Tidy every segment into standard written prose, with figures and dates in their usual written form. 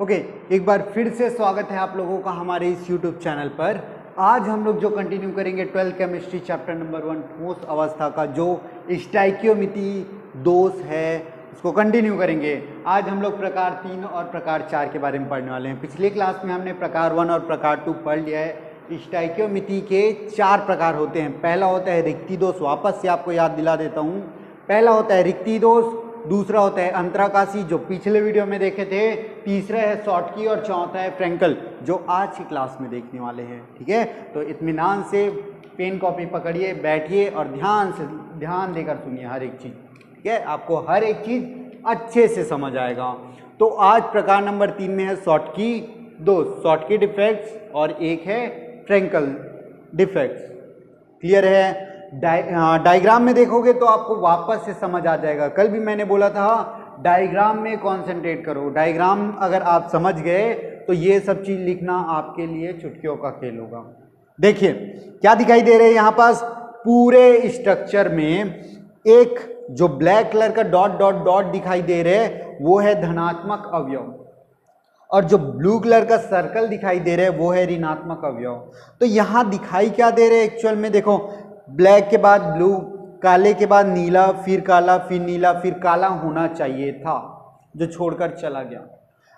Okay, एक बार फिर से स्वागत है आप लोगों का हमारे इस यूट्यूब चैनल पर। आज हम लोग जो कंटिन्यू करेंगे 12th केमिस्ट्री चैप्टर नंबर 1 ठोस अवस्था का जो स्टाइकियोमिति दोष है उसको कंटिन्यू करेंगे। आज हम लोग प्रकार 3 और प्रकार 4 के बारे में पढ़ने वाले हैं। पिछले क्लास में हमने प्रकार 1 और प्रकार 2 पढ़ लिया है। स्टाइकियोमिति के 4 प्रकार होते हैं। पहला होता है रिक्ति दोष, वापस से आपको याद दिला देता हूँ। पहला होता है रिक्ति दोष, दूसरा होता है अंतराकाशी जो पिछले वीडियो में देखे थे, तीसरा है शॉर्टकी और चौथा है फ्रेंकल जो आज की क्लास में देखने वाले हैं। ठीक है, तो इत्मीनान से पेन कॉपी पकड़िए, बैठिए और ध्यान देकर सुनिए हर एक चीज़। ठीक है, आपको हर एक चीज़ अच्छे से समझ आएगा। तो आज प्रकार नंबर 3 में है शॉर्टकी दोष, शॉर्टकी डिफेक्ट्स, और एक है फ्रेंकल डिफेक्ट्स। क्लियर है? डायग्राम में देखोगे तो आपको वापस से समझ आ जाएगा। कल भी मैंने बोला था डायग्राम में कंसंट्रेट करो। डायग्राम अगर आप समझ गए तो ये सब चीज़ लिखना आपके लिए चुटकियों का खेल होगा। देखिए क्या दिखाई दे रहे हैं यहाँ पास, पूरे स्ट्रक्चर में एक जो ब्लैक कलर का डॉट डॉट डॉट दिखाई दे रहे हैं वो है धनात्मक अवयव, और जो ब्लू कलर का सर्कल दिखाई दे रहा है वो है ऋणात्मक अवयव। तो यहाँ दिखाई क्या दे रहे हैं एक्चुअल में, देखो ब्लैक के बाद ब्लू, काले के बाद नीला, फिर काला, फिर नीला, फिर काला होना चाहिए था जो छोड़कर चला गया।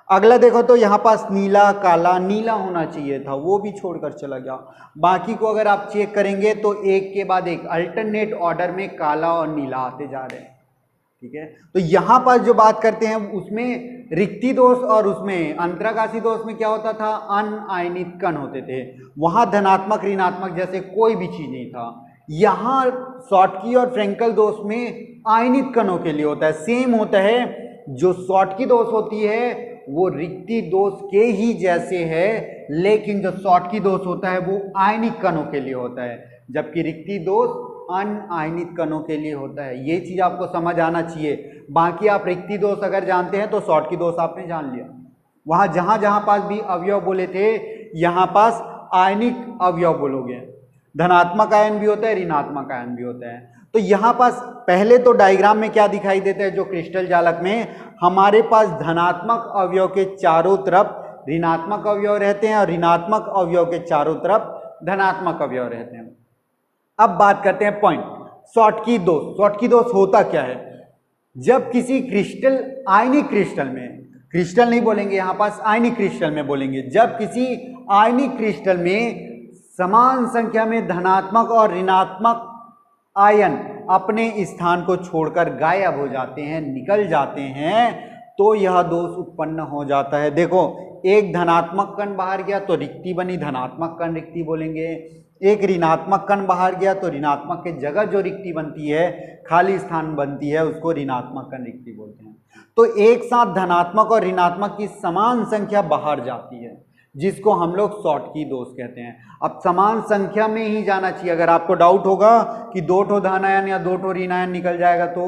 अगला देखो तो यहाँ पास नीला काला, नीला होना चाहिए था वो भी छोड़कर चला गया। बाकी को अगर आप चेक करेंगे तो एक के बाद एक अल्टरनेट ऑर्डर में काला और नीला आते जा रहे हैं। ठीक है, तो यहाँ पर जो बात करते हैं उसमें रिक्ति दोष और उसमें अंतराकाशी दोष में क्या होता था, अनआयनित कण होते थे। वहां धनात्मक ऋणात्मक जैसे कोई भी चीज नहीं था। यहाँ शॉर्टकी और फ्रेंकल दोष में आयनित कणों के लिए होता है। सेम होता है, जो शॉर्टकी दोष होती है वो रिक्ति दोष के ही जैसे है, लेकिन जो शॉर्टकी दोष होता है वो आयनिक कणों के लिए होता है, जबकि रिक्ति दोष अनआयनित कणों के लिए होता है। ये चीज आपको समझ आना चाहिए। बाकी आप रिक्ति दोष अगर जानते हैं तो शॉर्टकी दोष आपने जान लिया। वहां जहां जहां पास भी अवयव बोले थे यहाँ पास आयनिक अवयव बोलोगे। धनात्मक आयन भी होता है, ऋणात्मक आयन भी होता है। तो यहाँ पास पहले तो डायग्राम में क्या दिखाई देता है, जो क्रिस्टल जालक में हमारे पास धनात्मक अवयव के चारों तरफ ऋणात्मक अवयव रहते हैं और ऋणात्मक अवयव के चारों तरफ धनात्मक अवयव रहते हैं। अब बात करते हैं पॉइंट शॉर्टकी दोष। शॉर्टकी दोष होता क्या है, जब किसी क्रिस्टल, आयनिक क्रिस्टल में, क्रिस्टल नहीं बोलेंगे यहाँ पास, आयनिक क्रिस्टल में बोलेंगे, जब किसी आयनिक क्रिस्टल में समान संख्या में धनात्मक और ऋणात्मक आयन अपने स्थान को छोड़कर गायब हो जाते हैं, निकल जाते हैं, तो यह दोष उत्पन्न हो जाता है। देखो एक धनात्मक कण बाहर गया तो रिक्ति बनी, धनात्मक कण रिक्ति बोलेंगे। एक ऋणात्मक कण बाहर गया तो ऋणात्मक के जगह जो रिक्ति बनती है, खाली स्थान बनती है, उसको ऋणात्मक कण रिक्ति बोलते हैं। तो एक साथ धनात्मक और ऋणात्मक की समान संख्या बाहर जाती है, जिसको हम लोग शॉर्टकी दोष कहते हैं। अब समान संख्या में ही जाना चाहिए। अगर आपको डाउट होगा कि 2 ठो धन आयन या 2 ठो ऋण आयन निकल जाएगा तो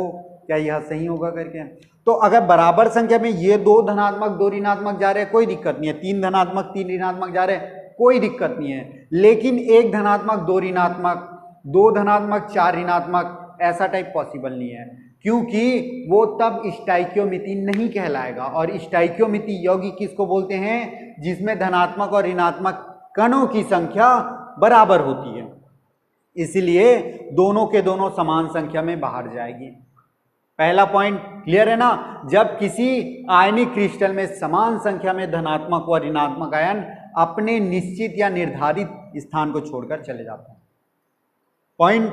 क्या यह सही होगा करके, तो अगर बराबर संख्या में ये 2 धनात्मक 2 ऋणात्मक जा रहे हैं कोई दिक्कत नहीं है, 3 धनात्मक 3 ऋणात्मक जा रहे हैं कोई दिक्कत नहीं है। लेकिन 1 धनात्मक 2 ऋणात्मक, 2 धनात्मक 4 ऋणात्मक, ऐसा टाइप पॉसिबल नहीं है, क्योंकि वो तब स्टाइकियोमिति नहीं कहलाएगा। और स्टाइकियोमिति यौगिक किसको बोलते हैं, जिसमें धनात्मक और ऋणात्मक कणों की संख्या बराबर होती है, इसलिए दोनों के दोनों समान संख्या में बाहर जाएगी। पहला पॉइंट क्लियर है ना। जब किसी आयनिक क्रिस्टल में समान संख्या में धनात्मक व ऋणात्मक आयन अपने निश्चित या निर्धारित स्थान को छोड़कर चले जाते हैं। पॉइंट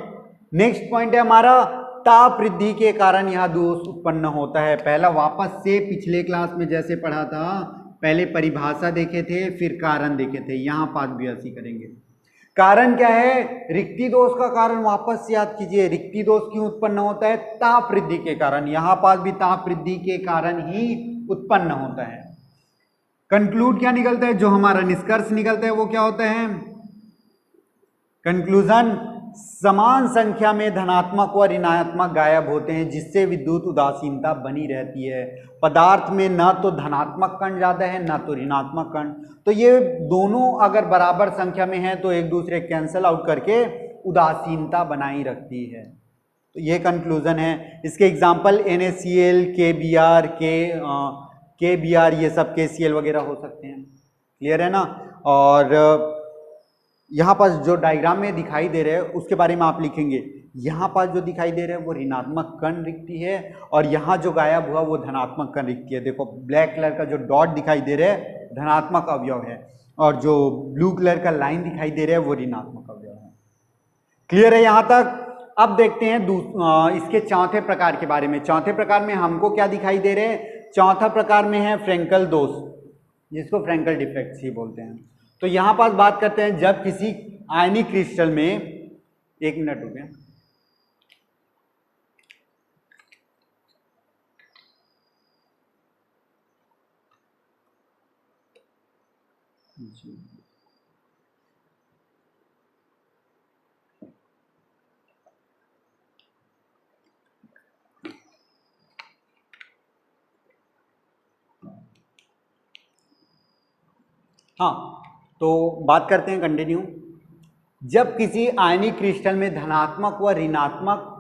नेक्स्ट पॉइंट है हमारा, ताप वृद्धि के कारण यह दोष उत्पन्न होता है। पहला वापस से पिछले क्लास में जैसे पढ़ा था, पहले परिभाषा देखे थे फिर कारण देखे थे, यहाँ पास भी ऐसी करेंगे। कारण क्या है, रिक्ति दोष का कारण वापस से याद कीजिए। रिक्ति दोष क्यों उत्पन्न होता है, ताप वृद्धि के कारण। यहाँ पास भी ताप वृद्धि के कारण ही उत्पन्न होता है। कंक्लूड क्या निकलता है, जो हमारा निष्कर्ष निकलता है वो क्या होता है, कंक्लूजन, समान संख्या में धनात्मक व ऋणात्मक गायब होते हैं, जिससे विद्युत उदासीनता बनी रहती है। पदार्थ में न तो धनात्मक कण ज्यादा है न तो ऋणात्मक कण, तो ये दोनों अगर बराबर संख्या में है तो एक दूसरे कैंसल आउट करके उदासीनता बनाई रखती है। तो ये कंक्लूजन है। इसके एग्जाम्पल NaCl, KBr, KBr, ये सब KCl वगैरह हो सकते हैं। क्लियर है ना। और यहाँ पास जो डायग्राम में दिखाई दे रहे हैं उसके बारे में आप लिखेंगे। यहाँ पास जो दिखाई दे रहे हैं वो ऋणात्मक कण रिक्ति है और यहाँ जो गायब हुआ वो धनात्मक कण रिक्ति है। देखो ब्लैक कलर का जो डॉट दिखाई दे रहा है धनात्मक अवयव है और जो ब्लू कलर का लाइन दिखाई दे रहा है वो ऋणात्मक अवयव है। क्लियर है यहाँ तक। अब देखते हैं इसके चौथे प्रकार के बारे में। चौथे प्रकार में हमको क्या दिखाई दे रहे हैं? चौथा प्रकार में है फ्रेंकल दोष, जिसको फ्रेंकल डिफेक्ट्स ही बोलते हैं। तो यहां पास बात करते हैं जब किसी आयनिक क्रिस्टल में, एक मिनट हो गया, हाँ तो बात करते हैं कंटिन्यू। जब किसी आयनिक क्रिस्टल में धनात्मक व ऋणात्मक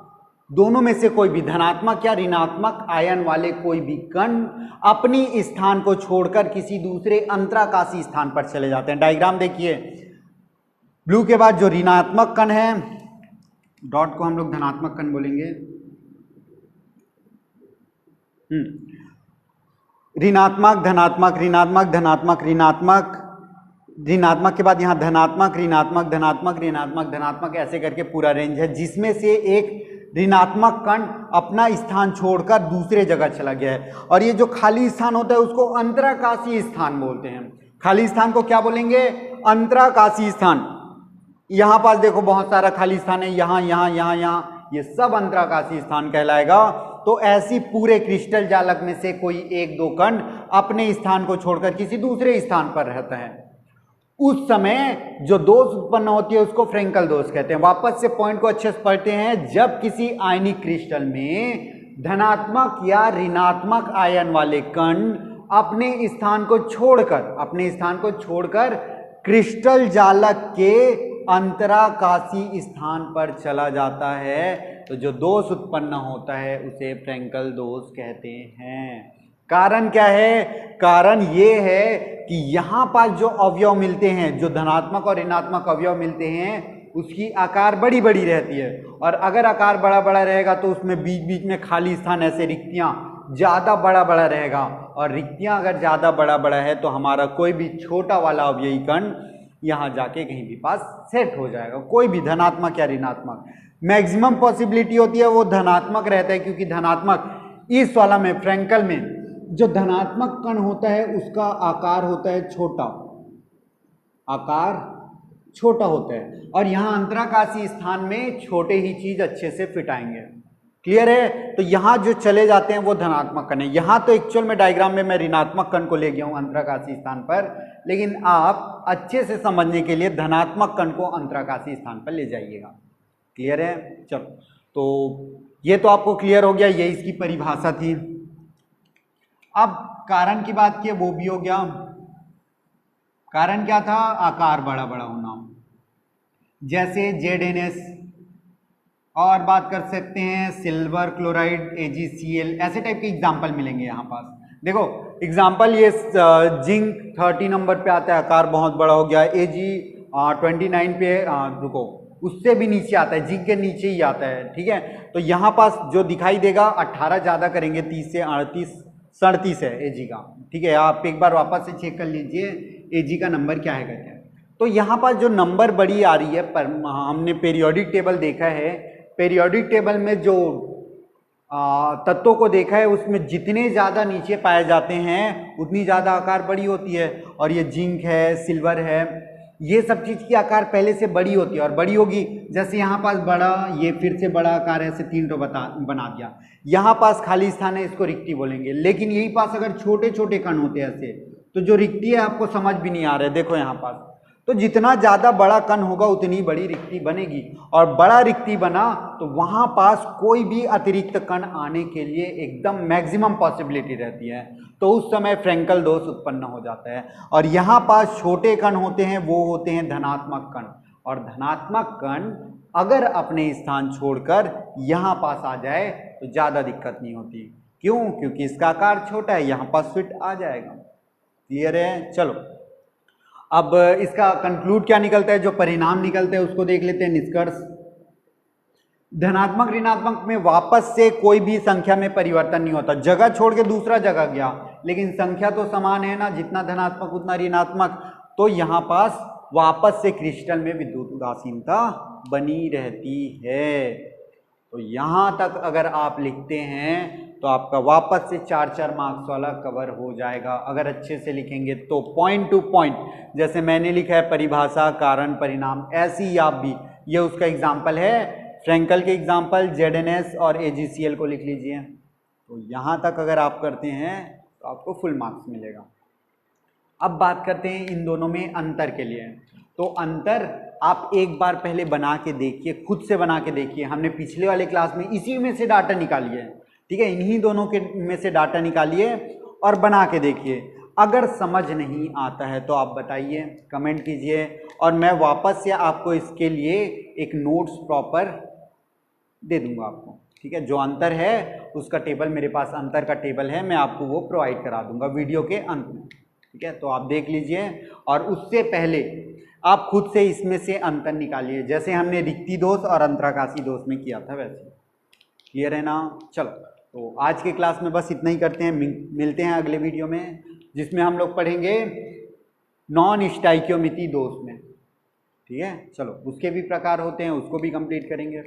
दोनों में से कोई भी, धनात्मक या ऋणात्मक आयन वाले कोई भी कण अपनी स्थान को छोड़कर किसी दूसरे अंतराकाशी स्थान पर चले जाते हैं। डायग्राम देखिए, ब्लू के बाद जो ऋणात्मक कण है, डॉट को हम लोग धनात्मक कण बोलेंगे, ऋणात्मक धनात्मक ऋणात्मक धनात्मक ऋणात्मक ऋणात्मक के बाद यहाँ धनात्मक ऋणात्मक धनात्मक ऋणात्मक धनात्मक, ऐसे करके पूरा रेंज है, जिसमें से एक ऋणात्मक कण अपना स्थान छोड़कर दूसरे जगह चला गया है। और ये जो खाली स्थान होता है उसको अंतराकाशी स्थान बोलते हैं। खाली स्थान को क्या बोलेंगे? अंतराकाशी स्थान। यहाँ पास देखो बहुत सारा खाली स्थान है, यहाँ यहाँ यहाँ यहाँ, ये सब अंतराकाशी स्थान कहलाएगा। तो ऐसी पूरे क्रिस्टल जालक में से कोई एक दो कण अपने स्थान को छोड़कर किसी दूसरे स्थान पर रहता है, उस समय जो दोष उत्पन्न होती है उसको फ्रेंकल दोष कहते हैं। वापस से पॉइंट को अच्छे से पढ़ते हैं। जब किसी आयनिक क्रिस्टल में धनात्मक या ऋणात्मक आयन वाले कण अपने स्थान को छोड़कर क्रिस्टल जालक के अंतराकाशी स्थान पर चला जाता है, तो जो दोष उत्पन्न होता है उसे फ्रेंकल दोष कहते हैं। कारण क्या है? कारण ये है कि यहां पास जो अवयव मिलते हैं, जो धनात्मक और ऋणात्मक अवयव मिलते हैं, उसकी आकार बड़ी बड़ी रहती है। और अगर आकार बड़ा बड़ा रहेगा तो उसमें बीच बीच में खाली स्थान, ऐसे रिक्तियां ज़्यादा बड़ा बड़ा रहेगा। और रिक्तियां अगर ज़्यादा बड़ा बड़ा है तो हमारा कोई भी छोटा वाला अवयवी कण यहाँ जाके कहीं भी पास सेट हो जाएगा, कोई भी धनात्मक या ऋणात्मक। मैक्सिमम पॉसिबिलिटी होती है वो धनात्मक रहता है, क्योंकि धनात्मक इस वाला में फ्रेंकल में जो धनात्मक कण होता है उसका आकार होता है छोटा, आकार छोटा होता है। और यहाँ अंतराकाशी स्थान में छोटे ही चीज अच्छे से फिट आएंगे। क्लियर है? तो यहाँ जो चले जाते हैं वो धनात्मक कण है। यहाँ तो एक्चुअल में डायग्राम में मैं ऋणात्मक कण को ले गया हूँ अंतराकाशी स्थान पर, लेकिन आप अच्छे से समझने के लिए धनात्मक कण को अंतराकाशी स्थान पर ले जाइएगा। क्लियर है? चलो, तो ये तो आपको क्लियर हो गया, ये इसकी परिभाषा थी। अब कारण की बात की, वो भी हो गया। कारण क्या था? आकार बड़ा बड़ा होना, जैसे ZnS। और बात कर सकते हैं सिल्वर क्लोराइड AgCl, ऐसे टाइप के एग्जाम्पल मिलेंगे यहाँ पास। देखो एग्जाम्पल ये जिंक 30 नंबर पे आता है, आकार बहुत बड़ा हो गया। Ag 29 पे रुको, उससे भी नीचे आता है, जिंक के नीचे ही आता है। ठीक है, तो यहाँ पास जो दिखाई देगा 18 ज़्यादा करेंगे, 30 से 37 है Ag का। ठीक है, आप एक बार वापस से चेक कर लीजिए Ag का नंबर क्या है करके। तो यहाँ पास जो नंबर बड़ी आ रही है, पर हमने पीरियोडिक टेबल देखा है, पीरियोडिक टेबल में जो तत्वों को देखा है उसमें जितने ज़्यादा नीचे पाए जाते हैं उतनी ज़्यादा आकार बड़ी होती है। और ये जिंक है, सिल्वर है, ये सब चीज़ की आकार पहले से बड़ी होती है और बड़ी होगी। जैसे यहाँ पास बड़ा, ये फिर से बड़ा आकार है, ऐसे 3 रो बना दिया। यहाँ पास खाली स्थान है, इसको रिक्ति बोलेंगे। लेकिन यही पास अगर छोटे छोटे कण होते हैं ऐसे, तो जो रिक्ति है आपको समझ भी नहीं आ रहा है। देखो यहाँ पास, तो जितना ज़्यादा बड़ा कण होगा उतनी बड़ी रिक्ति बनेगी, और बड़ा रिक्ति बना तो वहाँ पास कोई भी अतिरिक्त कण आने के लिए एकदम मैक्सिमम पॉसिबिलिटी रहती है, तो उस समय फ्रेंकल दोष उत्पन्न हो जाता है। और यहाँ पास छोटे कण होते हैं, वो होते हैं धनात्मक कण, और धनात्मक कण अगर अपने स्थान छोड़कर यहाँ पास आ जाए तो ज़्यादा दिक्कत नहीं होती, क्यों? क्योंकि इसका आकार छोटा है, यहाँ पास फिट आ जाएगा। क्लियर है? चलो अब इसका कंक्लूड क्या निकलता है, जो परिणाम निकलते हैं उसको देख लेते हैं। निष्कर्ष, धनात्मक ऋणात्मक में वापस से कोई भी संख्या में परिवर्तन नहीं होता, जगह छोड़ के दूसरा जगह गया लेकिन संख्या तो समान है ना, जितना धनात्मक उतना ऋणात्मक, तो यहाँ पास वापस से क्रिस्टल में विद्युत उदासीनता बनी रहती है। तो यहाँ तक अगर आप लिखते हैं तो आपका वापस से 4 मार्क्स वाला कवर हो जाएगा। अगर अच्छे से लिखेंगे तो पॉइंट टू पॉइंट, जैसे मैंने लिखा है परिभाषा, कारण, परिणाम, ऐसी ही आप भी, ये उसका एग्जाम्पल है, फ्रैंकल के एग्जाम्पल ZNS और AGCL को लिख लीजिए। तो यहाँ तक अगर आप करते हैं तो आपको फुल मार्क्स मिलेगा। अब बात करते हैं इन दोनों में अंतर के लिए। तो अंतर आप एक बार पहले बना के देखिए, खुद से बना के देखिए। हमने पिछले वाले क्लास में इसी में से डाटा निकालिए, ठीक है, इन्हीं दोनों के में से डाटा निकालिए और बना के देखिए। अगर समझ नहीं आता है तो आप बताइए, कमेंट कीजिए और मैं वापस से आपको इसके लिए एक नोट्स प्रॉपर दे दूंगा आपको, ठीक है। जो अंतर है उसका टेबल मेरे पास, अंतर का टेबल है, मैं आपको वो प्रोवाइड करा दूंगा वीडियो के अंत में, ठीक है। तो आप देख लीजिए और उससे पहले आप खुद से इसमें से अंतर निकालिए, जैसे हमने रिक्ति दोष और अंतराकाशी दोष में किया था वैसे। क्लियर है ना? चलो, तो आज के क्लास में बस इतना ही करते हैं, मिलते हैं अगले वीडियो में जिसमें हम लोग पढ़ेंगे नॉन स्टाइकियोमिति दोष में, ठीक है। चलो, उसके भी प्रकार होते हैं, उसको भी कंप्लीट करेंगे।